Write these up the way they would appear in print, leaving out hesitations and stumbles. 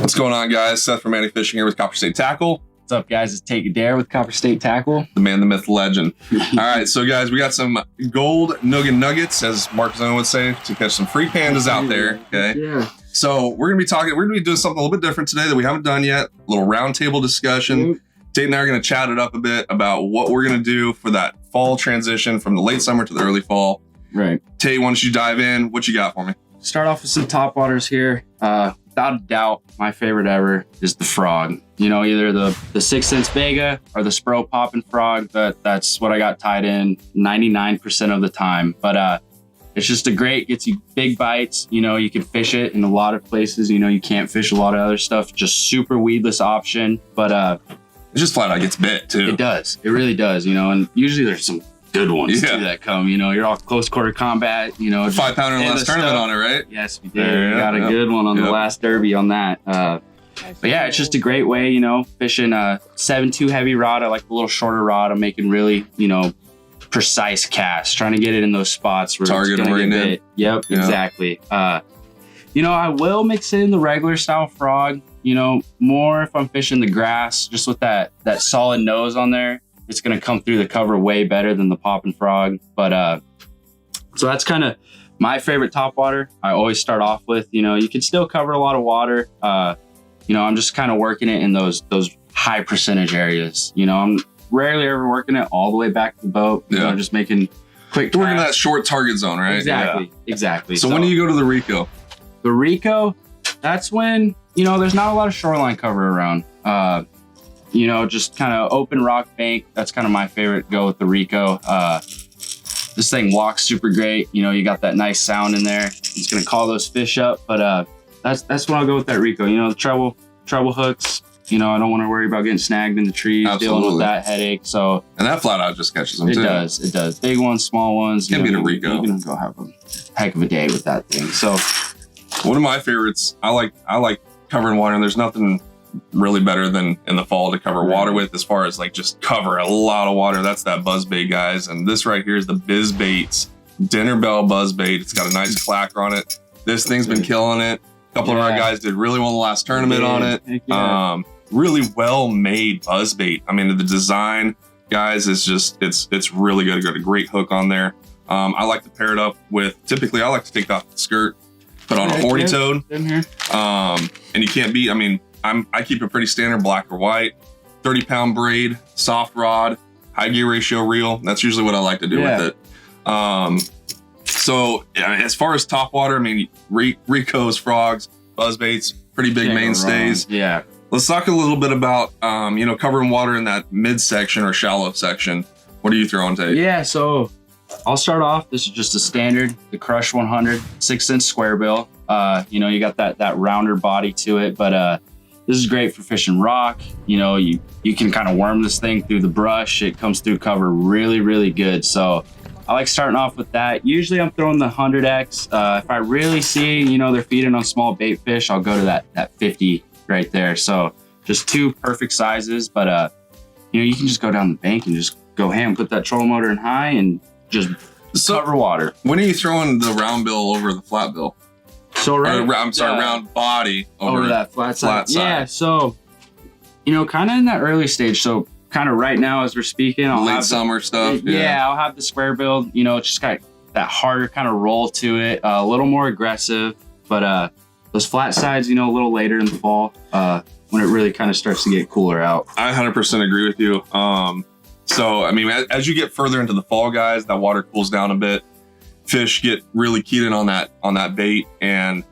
What's going on, guys? Seth from Manny Fishing here with Copper State Tackle. What's up, guys? It's Take a Dare with Copper State Tackle. The man, the myth, the legend. All right, so guys, we got some gold noggin nuggets, as Mark Zone would say, to catch some free pandas out there. Okay. Yeah. So we're gonna be doing something a little bit different today that we haven't done yet. A little roundtable discussion. Tate and I are gonna chat it up a bit about what we're gonna do for that fall transition from the late summer to the early fall. Right. Tate, why don't you dive in? What you got for me? Start off with some top waters here. Without a doubt, my favorite ever is the frog. You know, either the 6 cents Vega or the SPRO popping frog. That's what I got tied in 99% of the time. But it's just gets you big bites. You know, you can fish it in a lot of places. You know, you can't fish a lot of other stuff. Just super weedless option. But it just flat out gets bit too. It does. It really does. You know, and usually there's some good ones too that come. You know, you're all close quarter combat. You know, 5 pounder last tournament on it, right? Yes, we did. We got a good one on the last derby on that. But yeah, it's just a great way, you know, fishing a 7.2 heavy rod. I like the little shorter rod. I'm making really, you know, precise casts, trying to get it in those spots where target it's marine in. Yep, exactly. You know, I will mix in the regular style frog, you know, more if I'm fishing the grass, just with that solid nose on there. It's going to come through the cover way better than the popping frog. But so that's kind of my favorite topwater. I always start off with, you know, you can still cover a lot of water. You know, I'm just kind of working it in those high percentage areas. You know, I'm rarely ever working it all the way back to the boat. You know, just making quick. Working that short target zone, right? Exactly. So when do you go to the RICO? The RICO, that's when, you know, there's not a lot of shoreline cover around. You know, just kind of open rock bank. That's kind of my favorite. Go with the RICO. This thing walks super great. You know, you got that nice sound in there. It's gonna call those fish up. But that's when I'll go with that RICO. You know, the treble hooks. You know, I don't want to worry about getting snagged in the trees, dealing with that headache. So and that flat out just catches them too. It does. Big ones, small ones. Can't beat a RICO. You can go have a heck of a day with that thing. So one of my favorites. I like covering water, and there's nothing really better than in the fall to cover water with, as far as like just cover a lot of water. That's that buzzbait, guys. And this right here is the BIZZ dinner bell buzzbait. It's got a nice clacker on it. This thing's been killing it. A couple of our guys did really well in the last tournament on it. Really well made buzzbait. I mean, the design, guys, is just it's really good. Got a great hook on there. I like to pair it up with, typically I like to take off the skirt, put on a 40 toad. And you can't beat, I mean, I keep it pretty standard, black or white, 30-pound braid, soft rod, high gear ratio reel. That's usually what I like to do with it. So as far as top water, I mean, RICOs, frogs, buzzbaits, pretty big mainstays. Yeah. Let's talk a little bit about, you know, covering water in that midsection or shallow section. What are you throwing, Tate? Yeah, so I'll start off. This is just a standard, the Crush 100 6-inch square bill. You know, you got that rounder body to it, but this is great for fishing rock. You know, you can kind of worm this thing through the brush. It comes through cover really, really good. So I like starting off with that. Usually I'm throwing the 100X. If I really see, you know, they're feeding on small bait fish, I'll go to that 50 right there. So just two perfect sizes, but you know, you can just go down the bank and just go ham, put that trolling motor in high and just cover water. When are you throwing the round bill over the flat bill? So round body over that flat side. Yeah, side. so, you know, kind of in that early stage. So kind of right now as we're speaking, I'll late summer stuff. I'll have the square build. You know, it's just got that harder kind of roll to it, a little more aggressive. But those flat sides, you know, a little later in the fall, when it really kind of starts to get cooler out. I 100% agree with you. So I mean, as you get further into the fall, guys, that water cools down a bit. Fish get really keyed in on that bait, and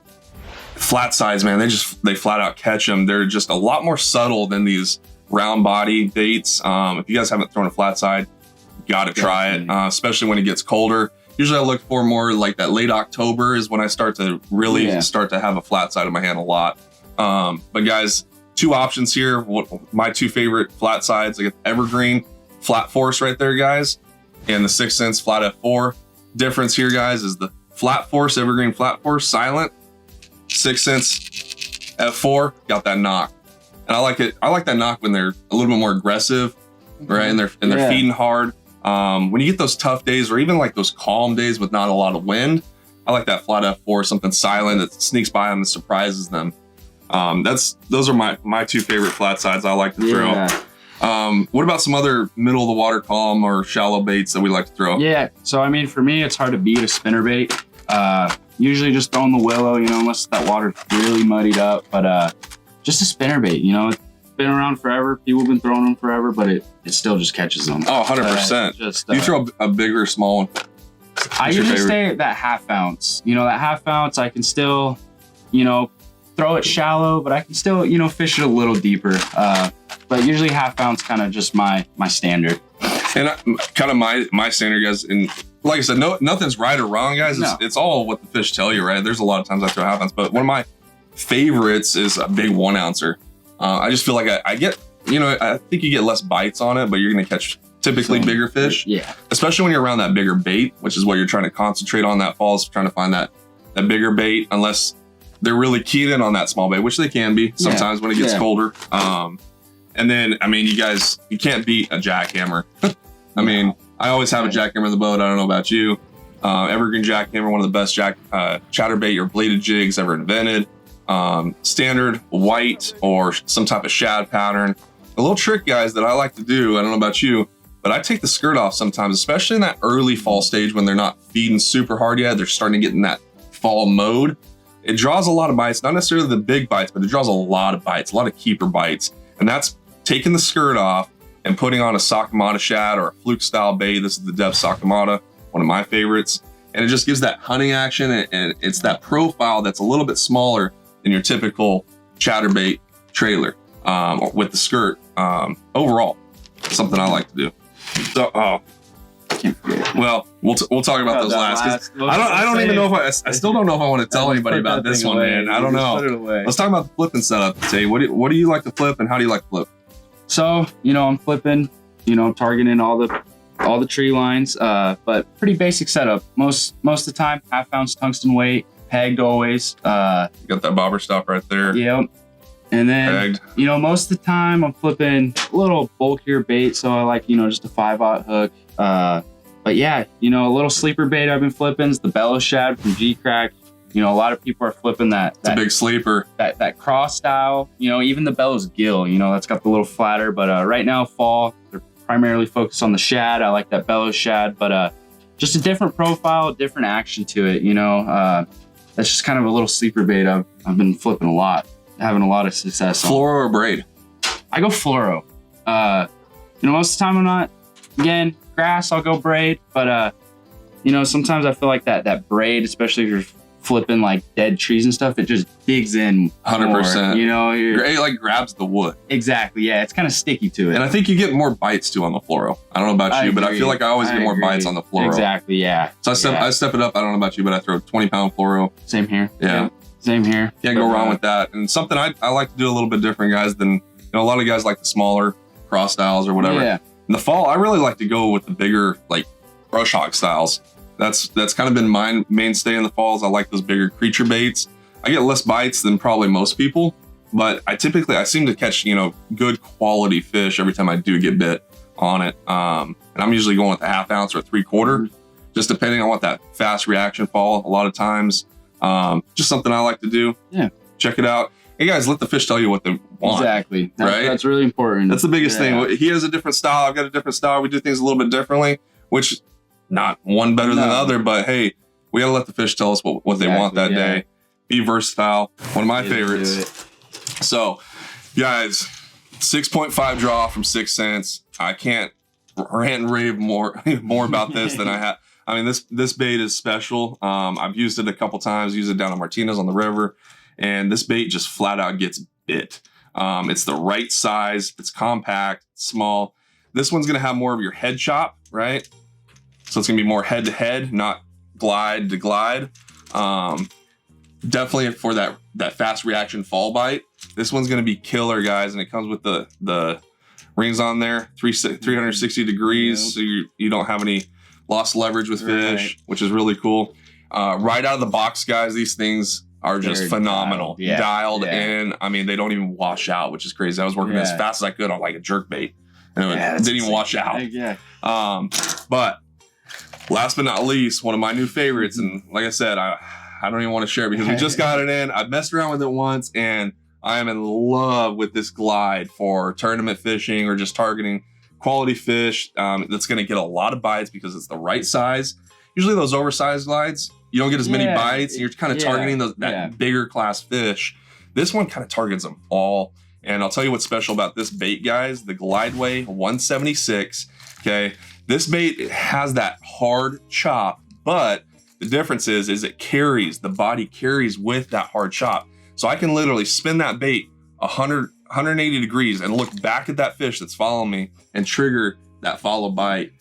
flat sides, man, they flat out catch them. They're just a lot more subtle than these round body baits. If you guys haven't thrown a flat side, you got to try it, especially when it gets colder. Usually I look for more like that late October is when I start to really start to have a flat side in my hand a lot. But guys, two options here. My two favorite flat sides, I get Evergreen flat force right there, guys, and the 6 cents flat F4. Difference here, guys, is the flat force, Evergreen flat force, silent, 6 cents F4, got that knock. And I like it. I like that knock when they're a little bit more aggressive, right? And they're feeding hard. When you get those tough days, or even like those calm days with not a lot of wind, I like that flat F4, something silent that sneaks by them and surprises them. Those are my two favorite flat sides I like to throw. What about some other middle of the water column or shallow baits that we like to throw? Yeah, so I mean, for me, it's hard to beat a spinnerbait. Usually just throwing the willow, you know, unless that water's really muddied up. But just a spinnerbait, you know, it's been around forever. People have been throwing them forever, but it still just catches them. Oh, 100%. Do you throw a bigger or small one? I usually stay at that 1/2 ounce. You know, that 1/2 ounce, I can still, you know, throw it shallow, but I can still, you know, fish it a little deeper. But usually 1/2 ounce kind of just my standard. And kind of my standard, guys. And like I said, nothing's right or wrong, guys. It's all what the fish tell you, right? There's a lot of times I throw 1/2 ounce, but one of my favorites is a big 1 ouncer. I just feel like I get, you know, I think you get less bites on it, but you're going to catch typically bigger fish. Yeah. Especially when you're around that bigger bait, which is what you're trying to concentrate on that fall, is trying to find that bigger bait, unless they're really keyed in on that small bait, which they can be sometimes when it gets colder. And then, I mean, you can't beat a jackhammer. I mean, I always have a jackhammer in the boat. I don't know about you. Evergreen jackhammer, one of the best chatterbait or bladed jigs ever invented. Standard white or some type of shad pattern. A little trick, guys, that I like to do, I don't know about you, but I take the skirt off sometimes, especially in that early fall stage when they're not feeding super hard yet. They're starting to get in that fall mode. It draws a lot of bites, not necessarily the big bites, but it draws a lot of bites, a lot of keeper bites. And that's taking the skirt off and putting on a Sakamata shad or a fluke style bait. This is the Depth Sakamata, one of my favorites. And it just gives that hunting action, and it's that profile that's a little bit smaller than your typical chatterbait trailer with the skirt. Overall, something I like to do. So, well, we'll talk about those last. I don't even know if I still don't know if I want to tell anybody about this one, man. I don't know. Let's talk about the flipping setup today. What do you like to flip, and how do you like to flip? So, you know, I'm flipping, you know, targeting all the tree lines, but pretty basic setup. Most of the time, 1/2 ounce tungsten weight, pegged always. You got that bobber stop right there. Yep. And then, pegged. You know, most of the time I'm flipping a little bulkier bait. So I like, you know, just a 5/0 hook. But yeah, you know, a little sleeper bait I've been flipping is the BELLOWS shad from GEECRACK. You know, a lot of people are flipping that. It's a big sleeper. That cross style, you know, even the BELLOWS gill, you know, that's got the little flatter. But right now, fall, they're primarily focused on the shad. I like that BELLOWS shad, but just a different profile, different action to it, you know. That's just kind of a little sleeper bait I've been flipping a lot, having a lot of success on. Fluoro or braid? I go fluoro. You know, most of the time I'm not, again, grass, I'll go braid, but you know, sometimes I feel like that braid, especially if you're flipping like dead trees and stuff, it just digs in 100%. You know, it like grabs the wood. Exactly. Yeah, it's kind of sticky to it. And I think you get more bites too on the fluoro. I don't know about you, but I feel like I always get more bites on the fluoro. Exactly. Yeah. So I step it up. I don't know about you, but I throw 20-pound fluoro. Same here. Yeah. Same here. Can't go wrong with that. And something I like to do a little bit different, guys, than, you know, a lot of guys like the smaller cross styles or whatever. Yeah. In the fall, I really like to go with the bigger, like, brush hog styles. That's kind of been my mainstay in the falls. I like those bigger creature baits. I get less bites than probably most people, but I seem to catch, you know, good quality fish every time I do get bit on it. And I'm usually going with a 1/2 ounce or 3/4, just depending on what that fast reaction fall. A lot of times, just something I like to do. Yeah. Check it out. Hey guys, let the fish tell you what they want. Exactly. Right? That's really important. That's the biggest thing. He has a different style. I've got a different style. We do things a little bit differently, which not one better than the other, but hey, we got to let the fish tell us what they want that day. Be versatile. One of my favorites. So guys, 6.5 draw from 6 cents. I can't rant and rave more about this than I have. I mean, this bait is special. I've used it a couple times, used it down at Martinez on the river, and this bait just flat out gets bit. It's the right size. It's compact, small. This one's going to have more of your head chop, right? So it's going to be more head to head, not glide to glide. Definitely for that fast reaction fall bite. This one's going to be killer, guys. And it comes with the rings on there, 360 degrees. So you don't have any lost leverage with fish, which is really cool. Right out of the box, guys, these things are just phenomenal. Dialed in. I mean, they don't even wash out, which is crazy. I was working as fast as I could on like a jerk bait, and it didn't even wash out. But last but not least, one of my new favorites, and like I said, I don't even want to share it because we just got it in. I messed around with it once, and I am in love with this glide for tournament fishing or just targeting quality fish. That's going to get a lot of bites because it's the right size. Usually those oversized glides, you don't get as many bites, and you're kind of targeting that bigger class fish. This one kind of targets them all. And I'll tell you what's special about this bait, guys, the GLIDEWAY 176. Okay, this bait, it has that hard chop, but the difference is it carries, the body carries with that hard chop. So I can literally spin that bait 180 degrees and look back at that fish that's following me and trigger that follow bite.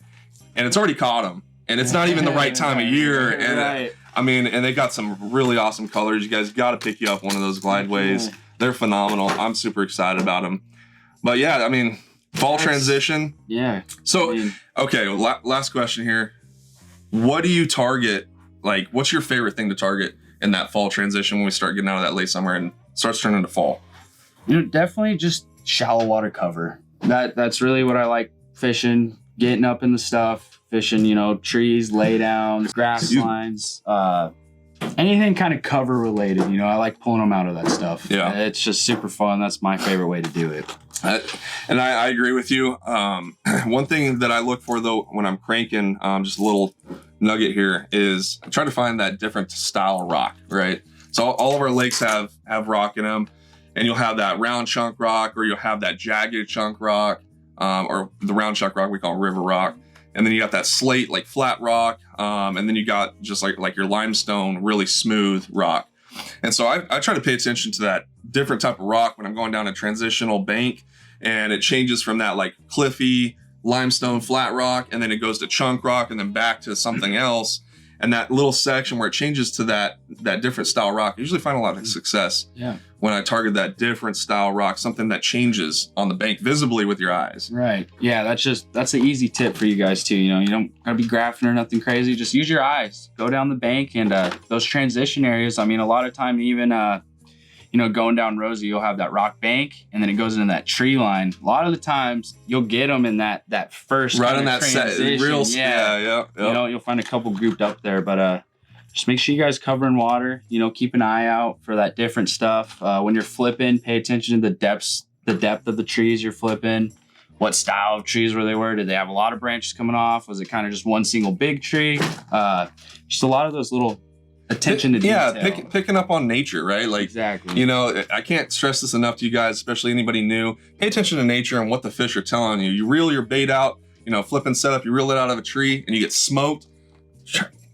And it's already caught him. And it's not even the right time of year. And I mean, and they got some really awesome colors. You guys got to pick you up one of those GLIDEWAYs. They're phenomenal. I'm super excited about them. But yeah, I mean, fall transition. Yeah. So, okay, last question here. What do you target? Like, what's your favorite thing to target in that fall transition when we start getting out of that late summer and starts turning to fall? You know, definitely just shallow water cover. That's really what I like fishing, getting up in the stuff, fishing, you know, trees, lay downs, grass lines, anything kind of cover related. You know, I like pulling them out of that stuff. Yeah. It's just super fun. That's my favorite way to do it. And I agree with you. One thing that I look for though, when I'm cranking, just a little nugget here, is I try to find that different style rock, right? So all of our lakes have rock in them, and you'll have that round chunk rock, or you'll have that jagged chunk rock, or the round chunk rock we call river rock. And then you got that slate, like flat rock. And then you got just like your limestone, really smooth rock. And so I try to pay attention to that different type of rock when I'm going down a transitional bank, and it changes from that like cliffy limestone flat rock, and then it goes to chunk rock, and then back to something else. And that little section where it changes to that different style rock, I usually find a lot of success when I target that different style rock, something that changes on the bank visibly with your eyes. Right. Yeah, that's an easy tip for you guys too. You know, you don't gotta be graphing or nothing crazy. Just use your eyes. Go down the bank, and those transition areas, I mean, a lot of time even you know, going down Rosie, you'll have that rock bank, and then it goes into that tree line. A lot of the times, you'll get them in that first right on that transition. real, yeah. You know, you'll find a couple grouped up there, but just make sure you guys cover in water. You know, keep an eye out for that different stuff. When you're flipping, pay attention to the depth of the trees you're flipping. What style of trees were they? Did they have a lot of branches coming off? Was it kind of just one single big tree? Just a lot of those little attention to detail. Yeah, picking up on nature, right? Like, exactly. You know, I can't stress this enough to you guys, especially anybody new. Pay attention to nature and what the fish are telling you. You reel your bait out, you know, flipping setup, you reel it out of a tree and you get smoked.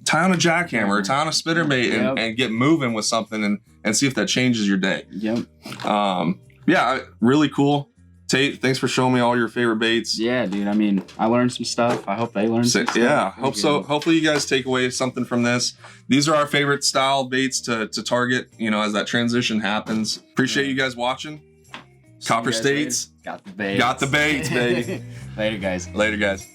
Tie on a jackhammer, tie on a spinnerbait, and get moving with something and see if that changes your day. Yeah, really cool. Tate, thanks for showing me all your favorite baits. Yeah, dude. I mean, I learned some stuff. I hope they learned some stuff. Yeah, hope so. Hopefully you guys take away something from this. These are our favorite style baits to target, you know, as that transition happens. Appreciate you guys watching. Copper States. Got the baits. Got the baits, baby. Later, guys. Later, guys.